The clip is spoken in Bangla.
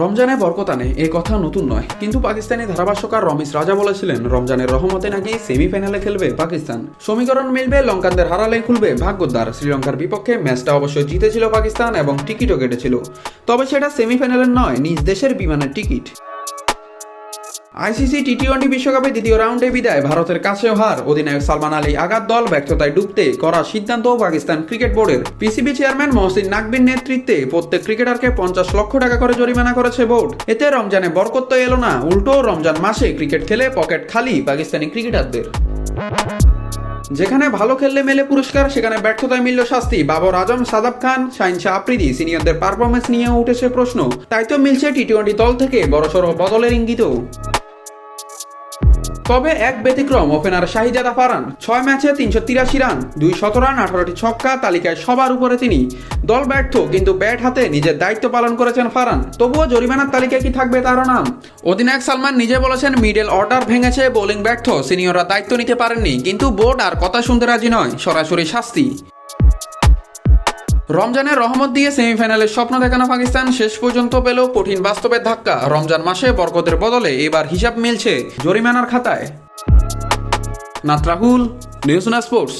রমজানে বরকত আনে এই কথা নতুন নয়, কিন্তু পাকিস্তানি ধারাভাষ্যকার রমিজ রাজা বলেছিলেন রমজানের রহমতে নাকি সেমিফাইনালে খেলবে পাকিস্তান। সমীকরণ মিলবে, লঙ্কানদের হারালে খুলবে ভাগ্যদ্বার। শ্রীলঙ্কার বিপক্ষে ম্যাচটা অবশ্যই জিতেছিল পাকিস্তান এবং টিকিটও কেটেছিল, তবে সেটা সেমিফাইনালের নয়, নিজ দেশের বিমানের টিকিট। আইসিসি টি-20 বিশ্বকাপে দ্বিতীয় রাউন্ডে বিদায়, ভারতের কাছেও হার। অধিনায়ক সালমান আলী আঘাত, দল ব্যর্থতায় ডুবতে করা সিদ্ধান্ত পাকিস্তান ক্রিকেট বোর্ডের। পিসিবি চেয়ারম্যান মহসিন নাকভির নেতৃত্বে প্রত্যেক ক্রিকেটারকে 50 লক্ষ টাকা করে জরিমানা করেছে বোর্ড। এতে রমজানে বরকত তো এলো না, উল্টো রমজান মাসে ক্রিকেট খেলে পকেট খালি পাকিস্তানি ক্রিকেটারদের। যেখানে ভালো খেললে মেলে পুরস্কার, সেখানে ব্যর্থতায় মিলল শাস্তি। বাবর আজম, সাদাব খান, শাহিন শাহ আফ্রিদি সিনিয়রদের পারফরমেন্স নিয়েও উঠেছে প্রশ্ন। তাই তো মিলছে টি-20 দল থেকে বড়সড় বদলের ইঙ্গিতও। তবে এক ব্যতিক্রম, ওপেনার শাহিজাদা ফারহান। 6 ম্যাচে 383 রান, 2 শতরান, 18টি ছক্কা, তালিকায় সবার উপরে তিনি। দল ব্যর্থ, কিন্তু ব্যাট হাতে নিজের দায়িত্ব পালন করেছেন ফারহান। তবুও জরিমানার তালিকায় কি থাকবে তারও নাম? অধিনায়ক সালমান নিজে বলেছেন মিডল অর্ডার ভেঙেছে, বোলিং ব্যর্থ, সিনিয়ররা দায়িত্ব নিতে পারেননি। কিন্তু বোর্ড আর কথা শুনতে রাজি নয়, সরাসরি শাস্তি। রমজানের রহমত দিয়ে সেমিফাইনালের স্বপ্ন দেখানো পাকিস্তান শেষ পর্যন্ত পেল কঠিন বাস্তবের ধাক্কা। রমজান মাসে বরকতের বদলে এবার হিসাব মিলছে জরিমানার খাতায়। নাত রাহুল, নিউজ না স্পোর্টস।